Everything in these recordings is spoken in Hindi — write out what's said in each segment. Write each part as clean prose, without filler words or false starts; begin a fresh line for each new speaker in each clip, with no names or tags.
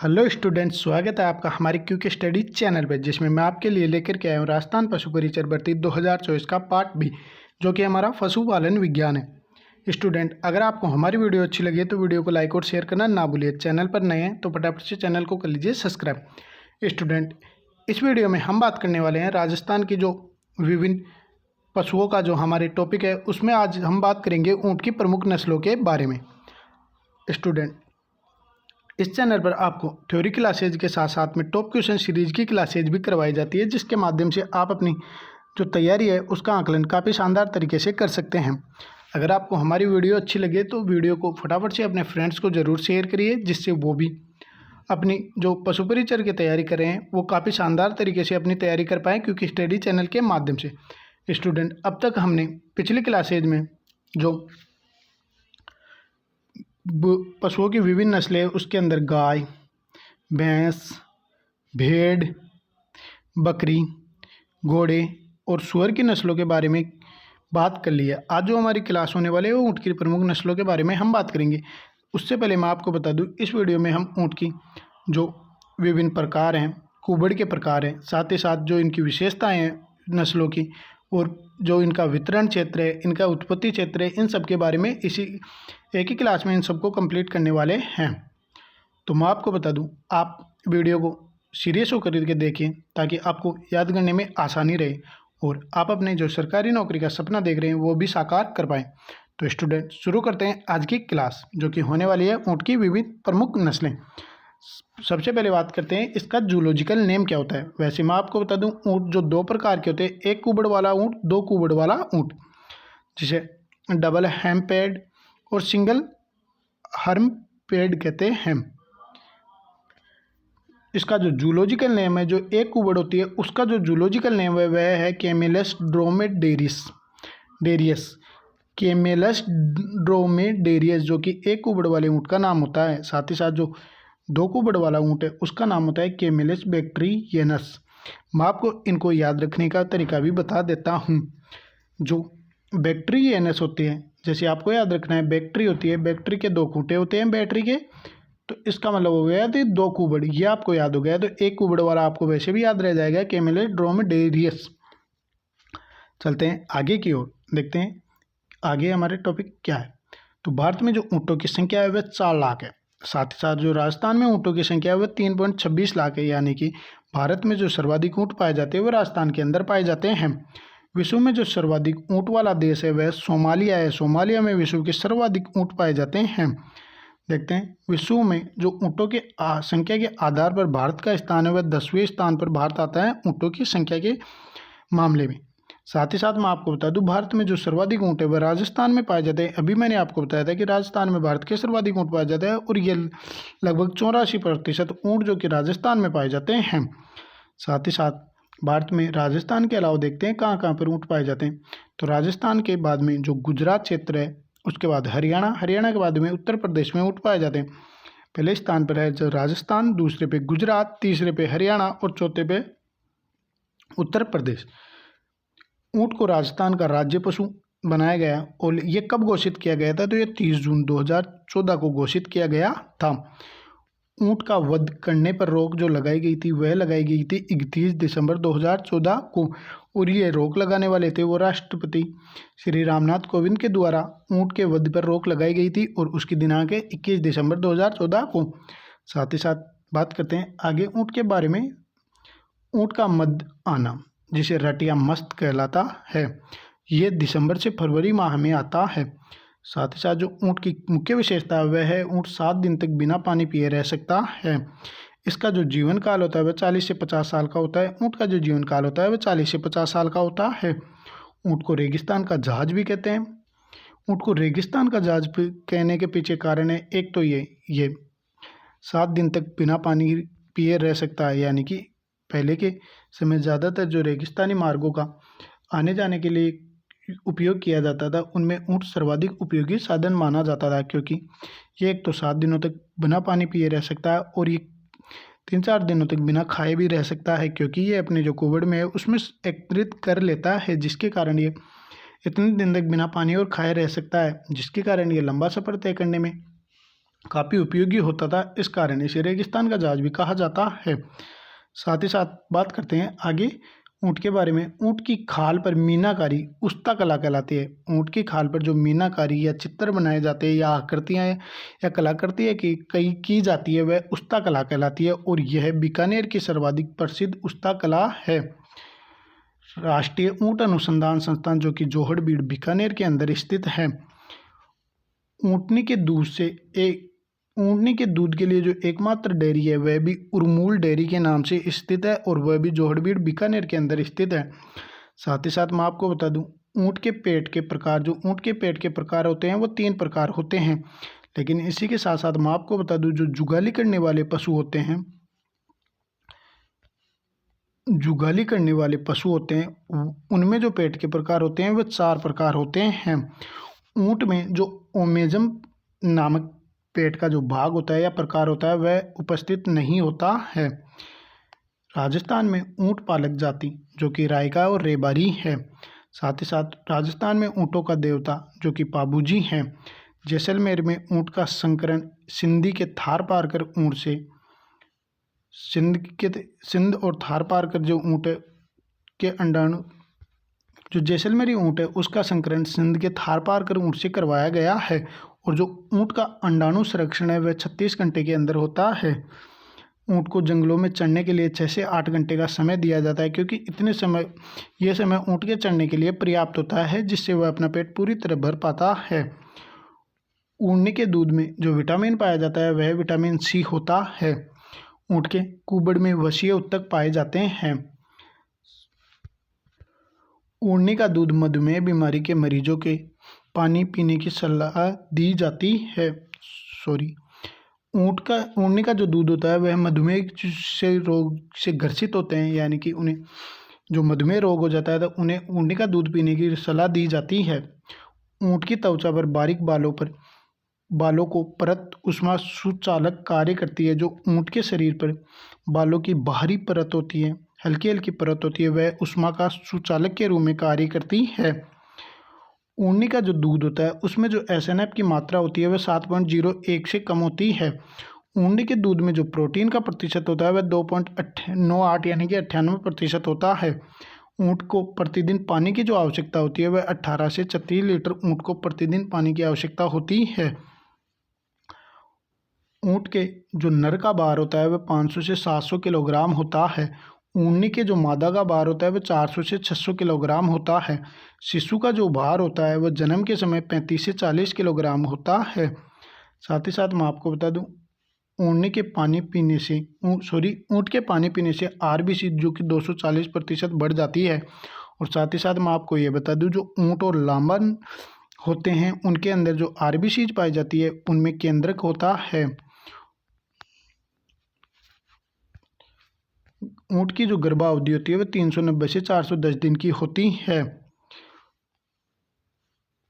हेलो स्टूडेंट्स, स्वागत है आपका हमारे क्यूके स्टडी चैनल पर, जिसमें मैं आपके लिए लेकर के आया हूँ राजस्थान पशु परिचर भर्ती 2024 का पार्ट बी, जो कि हमारा पशुपालन विज्ञान है। स्टूडेंट, अगर आपको हमारी वीडियो अच्छी लगी तो वीडियो को लाइक और शेयर करना ना भूलिए। चैनल पर नए हैं तो फटाफट से चैनल को कर लीजिए सब्सक्राइब। स्टूडेंट, इस वीडियो में हम बात करने वाले हैं राजस्थान की जो विभिन्न पशुओं का जो हमारे टॉपिक है, उसमें आज हम बात करेंगे ऊँट की प्रमुख नस्लों के बारे में। स्टूडेंट, इस चैनल पर आपको थ्योरी क्लासेज के साथ साथ में टॉप क्वेश्चन सीरीज की क्लासेज भी करवाई जाती है, जिसके माध्यम से आप अपनी जो तैयारी है उसका आकलन काफ़ी शानदार तरीके से कर सकते हैं। अगर आपको हमारी वीडियो अच्छी लगे तो वीडियो को फटाफट से अपने फ्रेंड्स को ज़रूर शेयर करिए, जिससे वो भी अपनी जो पशु परिचर की तैयारी कर रहे हैं वो काफ़ी शानदार तरीके से अपनी तैयारी कर पाएँ, क्योंकि स्टडी चैनल के माध्यम से। स्टूडेंट, अब तक हमने पिछली क्लासेज में जो पशुओं की विभिन्न नस्लें, उसके अंदर गाय, भैंस, भेड़, बकरी, घोड़े और सूअर की नस्लों के बारे में बात कर ली है। आज जो हमारी क्लास होने वाली है वो ऊँट की प्रमुख नस्लों के बारे में हम बात करेंगे। उससे पहले मैं आपको बता दूं, इस वीडियो में हम ऊँट की जो विभिन्न प्रकार हैं, कुबड़ के प्रकार हैं, साथ ही साथ जो इनकी विशेषताएँ हैं नस्लों की, और जो इनका वितरण क्षेत्र है, इनका उत्पत्ति क्षेत्र है, इन सब के बारे में इसी एक ही क्लास में इन सबको कंप्लीट करने वाले हैं। तो मैं आपको बता दूं, आप वीडियो को सीरियस होकर के देखें ताकि आपको याद करने में आसानी रहे और आप अपने जो सरकारी नौकरी का सपना देख रहे हैं वो भी साकार कर पाएँ। तो स्टूडेंट, शुरू करते हैं आज की क्लास, जो कि होने वाली है ऊँट की विविध प्रमुख नस्लें। सबसे पहले बात करते हैं इसका जूलॉजिकल नेम क्या होता है। वैसे मैं आपको बता दूं, ऊँट जो दो प्रकार के होते हैं, एक कुबड़ वाला ऊँट, दो कुबड़ वाला ऊँट, जिसे डबल हेम्पेड और सिंगल हर्मपेड कहते हैं। इसका जो जूलॉजिकल नेम है, जो एक कुबड़ होती है उसका जो जूलॉजिकल नेम है वह है कैमेलस ड्रोमेडेरियस। कैमेलस ड्रोमेडेरियस जो कि एक कुबड़ वाले ऊँट का नाम होता है। साथ ही साथ जो दो कुबड़ वाला ऊँट है उसका नाम होता है कैमेलस बैक्ट्रियनस। मैं आपको इनको याद रखने का तरीका भी बता देता हूँ। जो बैक्ट्रियनस होते हैं, जैसे आपको याद रखना है, बैक्ट्री होती है, बैक्ट्री के दो खूंटे होते हैं बैटरी के, तो इसका मतलब हो गया तो दो कुबड़, ये आपको याद हो गया। तो एक कुबड़ वाला आपको वैसे भी याद रह जाएगा, कैमेलस ड्रोमेडेरियस। चलते हैं आगे की ओर, देखते हैं आगे हमारे टॉपिक क्या है। तो भारत में जो ऊँटों की संख्या है वह 4 लाख है। साथ ही साथ जो राजस्थान में ऊँटों की संख्या है वह 3.26 लाख है, यानी कि भारत में जो सर्वाधिक ऊँट पाए जाते हैं वह राजस्थान के अंदर पाए जाते हैं। विश्व में जो सर्वाधिक ऊँट वाला देश है वह सोमालिया है। सोमालिया में विश्व के सर्वाधिक ऊँट पाए जाते हैं। देखते हैं विश्व में जो ऊँटों के संख्या के आधार पर भारत का स्थान है वह 10वें स्थान पर भारत आता है ऊँटों की संख्या के मामले में। साथ ही साथ मैं आपको बता दूं, भारत में जो सर्वाधिक ऊँट है वह राजस्थान में पाए जाते हैं। अभी मैंने आपको बताया था कि राजस्थान में भारत के सर्वाधिक ऊँट पाए जाते हैं, और ये लगभग 84% ऊँट जो कि राजस्थान में पाए जाते हैं। साथ ही साथ भारत में राजस्थान के अलावा देखते हैं कहाँ कहाँ पर ऊँट पाए जाते हैं। तो राजस्थान के बाद में जो गुजरात क्षेत्र है, उसके बाद हरियाणा, हरियाणा के बाद में उत्तर प्रदेश में ऊँट पाए जाते हैं। पहले स्थान पर है जो राजस्थान, दूसरे पे गुजरात, तीसरे पे हरियाणा और चौथे पे उत्तर प्रदेश। ऊँट को राजस्थान का राज्य पशु बनाया गया, और ये कब घोषित किया गया था? तो ये 30 जून 2014 को घोषित किया गया था। ऊँट का वध करने पर रोक जो लगाई गई थी वह लगाई गई थी 31 दिसंबर 2014 को, और ये रोक लगाने वाले थे वो राष्ट्रपति श्री रामनाथ कोविंद के द्वारा ऊँट के वध पर रोक लगाई गई थी, और उसकी दिनांक है 21 दिसंबर 2014 को। साथ ही साथ बात करते हैं आगे ऊँट के बारे में। ऊँट का मध्य आना, जिसे रटिया मस्त कहलाता है, ये दिसंबर से फरवरी माह में आता है। साथ ही साथ जो ऊँट की मुख्य विशेषता है वह है ऊँट 7 दिन तक बिना पानी पिए रह सकता है। इसका जो जीवन काल होता है वह 40 से 50 साल का होता है। ऊँट का जो जीवन काल होता है वह 40 से 50 साल का होता है। ऊँट को रेगिस्तान का जहाज भी कहते हैं। ऊँट को रेगिस्तान का जहाज कहने के पीछे कारण है, एक तो ये 7 दिन तक बिना पानी पिए रह सकता है, यानी कि पहले के समय ज़्यादातर जो रेगिस्तानी मार्गों का आने जाने के लिए उपयोग किया जाता था, उनमें ऊँट सर्वाधिक उपयोगी साधन माना जाता था, क्योंकि ये एक तो 7 दिनों तक बिना पानी पिए रह सकता है, और ये 3-4 दिनों तक बिना खाए भी रह सकता है, क्योंकि ये अपने जो कुबड़ में है उसमें एकत्रित कर लेता है, जिसके कारण ये इतने दिन तक बिना पानी और खाए रह सकता है, जिसके कारण ये लंबा सफ़र तय करने में काफ़ी उपयोगी होता था, इस कारण इसे रेगिस्तान का जहाज भी कहा जाता है। साथ ही साथ बात करते हैं आगे ऊँट के बारे में। ऊँट की खाल पर मीनाकारी उस्ता कला कहलाती है। ऊँट की खाल पर जो मीनाकारी या चित्र बनाए जाते हैं या आकृतियाँ या कलाकृति है कि कई की जाती है वह उस्ता कला कहलाती है, और यह बीकानेर की सर्वाधिक प्रसिद्ध उस्ता कला है। राष्ट्रीय ऊँट अनुसंधान संस्थान जो कि जोहड़बीड़ बीकानेर के अंदर स्थित है। ऊँटनी के दूध के लिए जो एकमात्र डेयरी है वह भी उरमूल डेयरी के नाम से स्थित है, और वह भी जोहड़बीड़ बीकानेर के अंदर स्थित है। साथ ही साथ मैं आपको बता दूं ऊँट के पेट के प्रकार होते हैं वो 3 प्रकार होते हैं। लेकिन इसी के साथ साथ मैं आपको बता दूं जो जुगाली करने वाले पशु होते हैं उनमें जो पेट के प्रकार होते हैं वह 4 प्रकार होते हैं। ऊँट में जो ओमेजम नामक पेट का जो भाग होता है या प्रकार होता है वह उपस्थित नहीं होता है। राजस्थान में ऊँट पालक जाति जो कि रायका और रेबारी है। साथ ही साथ राजस्थान में ऊँटों का देवता जो कि पाबूजी हैं। जैसलमेर में ऊँट का संकरण सिंधी के थार पारकर ऊँट से सिंध और थार पारकर जो ऊँट के अंडाणु जो जैसलमेरी ऊँट है उसका संकरण सिंध के थार पारकर ऊँट से करवाया गया है, और जो ऊँट का अंडाणु संरक्षण है वह 36 घंटे के अंदर होता है। ऊँट को जंगलों में चढ़ने के लिए 6 से 8 घंटे का समय दिया जाता है, क्योंकि यह समय ऊँट के चढ़ने के लिए पर्याप्त होता है, जिससे वह अपना पेट पूरी तरह भर पाता है। ऊँटनी के दूध में जो विटामिन पाया जाता है वह विटामिन सी होता है। ऊँट के कुबड़ में वसीय उत्तक पाए जाते हैं। ऊँटनी का दूध मधुमेह बीमारी के मरीजों के पानी पीने की सलाह दी जाती है। ऊँटनी का जो दूध होता है वह मधुमेह से रोग से ग्रसित होते हैं, यानी कि उन्हें जो मधुमेह रोग हो जाता है तो उन्हें ऊँटनी का दूध पीने की सलाह दी जाती है। ऊँट की त्वचा पर बारीक बालों को परत ऊष्मा सुचालक कार्य करती है। जो ऊँट के शरीर पर बालों की बाहरी परत होती है, हल्की परत होती है, वह ऊष्मा का सुचालक के रूप में कार्य करती है। ऊँटनी का जो दूध होता है उसमें जो एसएनएफ की मात्रा होती है वह 7.01 से कम होती है। ऊँटनी के दूध में जो प्रोटीन का प्रतिशत होता है वह 2.98 यानी कि 98% होता है। ऊँट को प्रतिदिन पानी की जो आवश्यकता होती है वह 18 से 36 लीटर ऊँट को प्रतिदिन पानी की आवश्यकता होती है। ऊँट के जो नर का भार होता है वह 500 से 700 किलोग्राम होता है। ऊँटनी के जो मादा का भार होता है वह 400 से 600 किलोग्राम होता है। शिशु का जो भार होता है वह जन्म के समय 35 से 40 किलोग्राम होता है। साथ ही साथ मैं आपको बता दूं ऊँट के पानी पीने से आरबीसी जो कि 240% बढ़ जाती है। और साथ ही साथ मैं आपको ये बता दूं जो ऊँट और लामन होते हैं उनके अंदर जो आरबीसी पाई जाती है उनमें केंद्रक होता है। ऊँट की जो गर्भावधि होती है वह 390 से 410 दिन की होती है।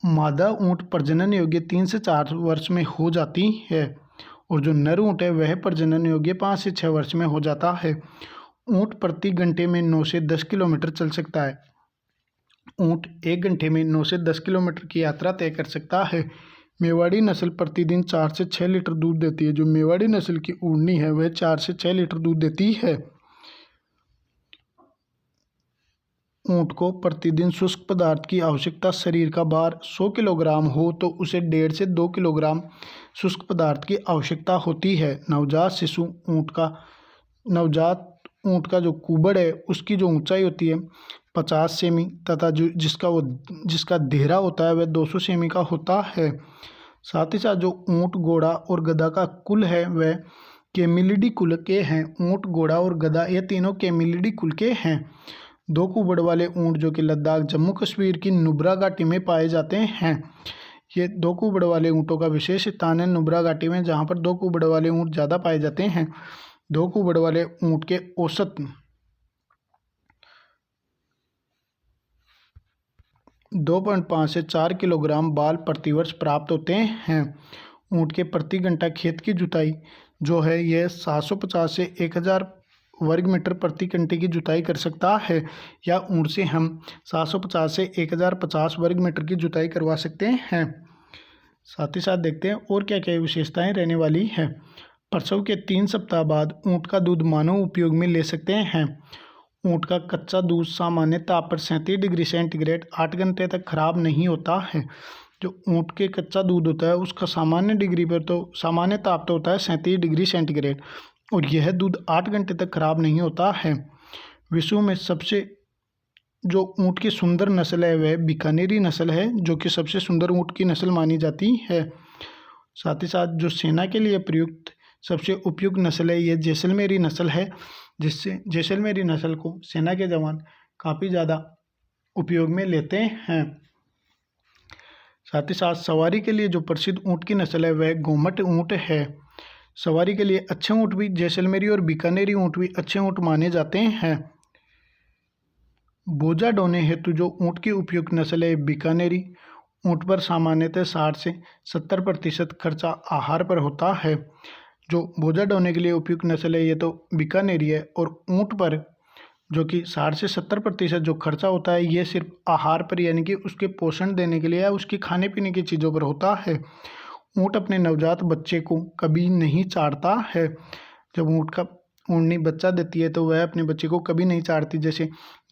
मादा ऊँट प्रजनन योग्य 3 से 4 वर्ष में हो जाती है, और जो नर ऊँट है वह प्रजनन योग्य 5 से 6 वर्ष में हो जाता है। ऊँट प्रति घंटे में 9 से 10 किलोमीटर चल सकता है। ऊँट 1 घंटे में 9 से 10 किलोमीटर की यात्रा तय कर सकता है। मेवाड़ी नस्ल प्रतिदिन 4 से 6 लीटर दूध देती है। जो मेवाड़ी नस्ल की ऊँटनी है वह 4 से 6 लीटर दूध देती है। ऊँट को प्रतिदिन शुष्क पदार्थ की आवश्यकता शरीर का भार 100 किलोग्राम हो तो उसे 1.5 से 2 किलोग्राम शुष्क पदार्थ की आवश्यकता होती है। नवजात ऊँट का जो कुबड़ है उसकी जो ऊंचाई होती है 50 सेमी तथा जिसका देहरा होता है वह 200 सेमी का होता है। साथ ही साथ जो ऊँट, घोड़ा और गधा का कुल है वह कैमिलिडी कुल के हैं। ऊँट, घोड़ा और गधा ये तीनों कैमिलिडी कुल के हैं। 2 कुबड़ वाले ऊँट जो कि लद्दाख, जम्मू कश्मीर की नुब्रा घाटी में पाए जाते हैं। ये 2 कुबड़ वाले ऊँटों का विशेष स्थान है नुब्रा घाटी में, जहाँ पर 2 कुबड़ वाले ऊँट ज़्यादा पाए जाते हैं। 2 कुबड़ वाले ऊँट के औसत 2.5 से 4 किलोग्राम बाल प्रतिवर्ष प्राप्त होते हैं। ऊँट के प्रति घंटा खेत की जुताई जो है यह 750 से 1000 वर्ग मीटर प्रति घंटे की जुताई कर सकता है, या ऊँट से हम 750 से 1050 वर्ग मीटर की जुताई करवा सकते हैं। साथ ही साथ देखते हैं और क्या क्या विशेषताएं रहने वाली है। प्रसव के 3 सप्ताह बाद ऊँट का दूध मानव उपयोग में ले सकते हैं। ऊँट का कच्चा दूध सामान्य ताप पर 37 डिग्री सेंटीग्रेड 8 घंटे तक खराब नहीं होता है। जो ऊँट के कच्चा दूध होता है उसका सामान्य ताप तो होता है 37 डिग्री सेंटीग्रेड, और यह दूध 8 घंटे तक खराब नहीं होता है। विश्व में सबसे जो ऊँट की सुंदर नस्ल है वह बीकानेरी नस्ल है, जो कि सबसे सुंदर ऊँट की नस्ल मानी जाती है। साथ ही साथ जो सेना के लिए प्रयुक्त सबसे उपयुक्त नस्ल है यह जैसलमेरी नस्ल है, जिससे जैसलमेरी नस्ल को सेना के जवान काफ़ी ज़्यादा उपयोग में लेते हैं। साथ ही साथ सवारी के लिए जो प्रसिद्ध ऊँट की नस्ल है वह गोमट ऊँट है। सवारी के लिए अच्छे ऊँट भी जैसलमेरी और बीकानेरी ऊँट भी अच्छे ऊँट माने जाते हैं। बोझा ढोने हेतु जो ऊँट की उपयुक्त नस्ल है बीकानेरी ऊँट पर सामान्यतः 60 से 70% खर्चा आहार पर होता है। जो बोझा ढोने के लिए उपयुक्त नस्ल है ये तो बीकानेरी है, और ऊँट पर जो कि 60 से 70% जो खर्चा होता है ये सिर्फ आहार पर, यानी कि उसके पोषण देने के लिए या उसकी खाने पीने की चीज़ों पर होता है। ऊँट अपने नवजात बच्चे को कभी नहीं चाटता है। जब ऊँटनी बच्चा देती है तो वह अपने बच्चे को कभी नहीं चाटती। जैसे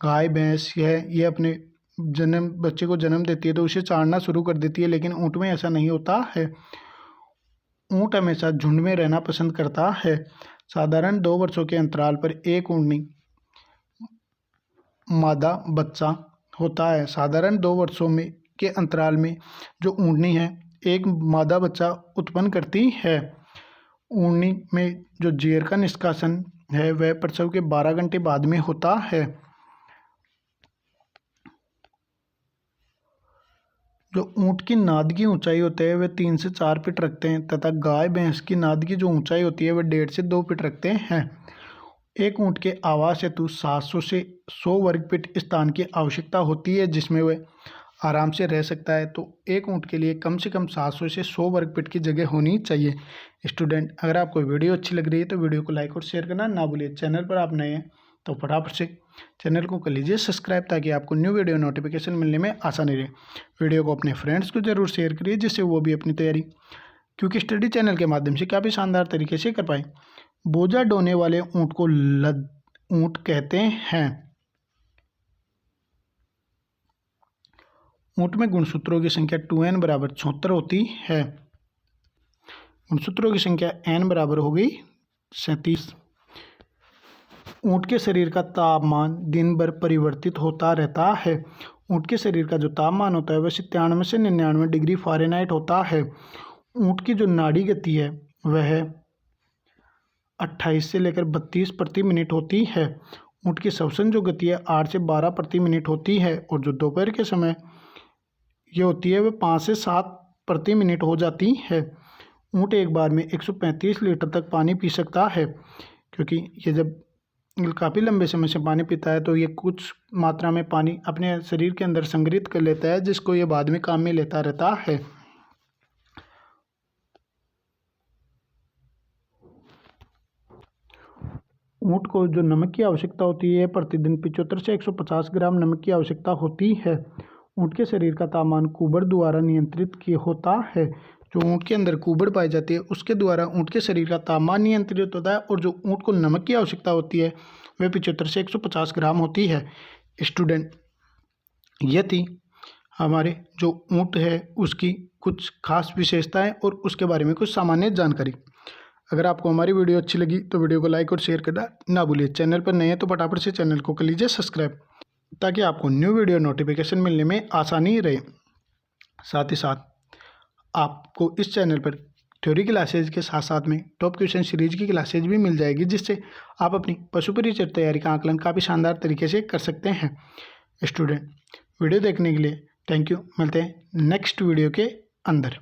गाय भैंस ये अपने बच्चे को जन्म देती है तो उसे चाटना शुरू कर देती है, लेकिन ऊँट में ऐसा नहीं होता है। ऊँट हमेशा झुंड में रहना पसंद करता है। साधारण 2 वर्षों के अंतराल पर एक ऊँटनी मादा बच्चा होता है। साधारण 2 वर्षों में के अंतराल में जो ऊँटनी है एक मादा बच्चा उत्पन्न करती है। ऊँटनी में जो जेर का निष्कासन है वह प्रसव के 12 घंटे बाद में होता है। जो ऊँट की नाद की ऊंचाई होती है वह 3 से 4 फीट रखते हैं, तथा गाय भैंस की नाद की जो ऊंचाई होती है वह 1.5 से 2 फीट रखते हैं। एक ऊँट के आवास हेतु 700 से 100 वर्ग फीट स्थान की आवश्यकता होती है, जिसमें वह आराम से रह सकता है। तो एक ऊँट के लिए कम से कम 700 से 100 वर्ग फीट की जगह होनी चाहिए। स्टूडेंट, अगर आपको वीडियो अच्छी लग रही है तो वीडियो को लाइक और शेयर करना ना भूलिए। चैनल पर आप नए हैं तो फटाफट से चैनल को कर लीजिए सब्सक्राइब, ताकि आपको न्यू वीडियो नोटिफिकेशन मिलने में आसानी रहे। वीडियो को अपने फ्रेंड्स को ज़रूर शेयर करिए, जिससे वो भी अपनी तैयारी क्योंकि स्टडी चैनल के माध्यम से काफ़ी शानदार तरीके से कर पाए। बोझा ढोने वाले ऊँट को लद ऊँट कहते हैं। ऊँट में गुणसूत्रों की संख्या 2n बराबर 76 होती है। गुणसूत्रों की संख्या n बराबर हो गई 37। ऊँट के शरीर का तापमान दिन भर परिवर्तित होता रहता है। ऊँट के शरीर का जो तापमान होता है वह 97 से 99 डिग्री फ़ारेनहाइट होता है। ऊँट की जो नाड़ी गति है वह 28 से लेकर 32 प्रति मिनट होती है। ऊँट की श्वसन जो गति है 8 से 12 प्रति मिनट होती है, और जो दोपहर के समय ये होती है वह 5 से 7 प्रति मिनट हो जाती है। ऊँट एक बार में 135 लीटर तक पानी पी सकता है, क्योंकि ये जब काफ़ी लंबे समय से पानी पीता है तो ये कुछ मात्रा में पानी अपने शरीर के अंदर संग्रहित कर लेता है, जिसको ये बाद में काम में लेता रहता है। ऊँट को जो नमक की आवश्यकता होती है प्रतिदिन 75 से 150 ग्राम नमक की आवश्यकता होती है। ऊँट के शरीर का तापमान कुबड़ द्वारा नियंत्रित होता है। जो ऊँट के अंदर कुबड़ पाई जाती है उसके द्वारा ऊँट के शरीर का तापमान नियंत्रित होता है, और जो ऊँट को नमक की आवश्यकता होती है वह 75 से 150 ग्राम होती है। स्टूडेंट, ये थी हमारे जो ऊँट है उसकी कुछ खास विशेषताएं और उसके बारे में कुछ सामान्य जानकारी। अगर आपको हमारी वीडियो अच्छी लगी तो वीडियो को लाइक और शेयर करना ना भूलिए। चैनल पर नए हैं तो फटाफट से चैनल को कर लीजिए सब्सक्राइब, ताकि आपको न्यू वीडियो नोटिफिकेशन मिलने में आसानी रहे। साथ ही साथ आपको इस चैनल पर थ्योरी क्लासेज के साथ साथ में टॉप क्वेश्चन सीरीज की क्लासेज भी मिल जाएगी, जिससे आप अपनी पशु परिचय तैयारी का आकलन काफ़ी शानदार तरीके से कर सकते हैं। स्टूडेंट, वीडियो देखने के लिए थैंक यू। मिलते हैं नेक्स्ट वीडियो के अंदर।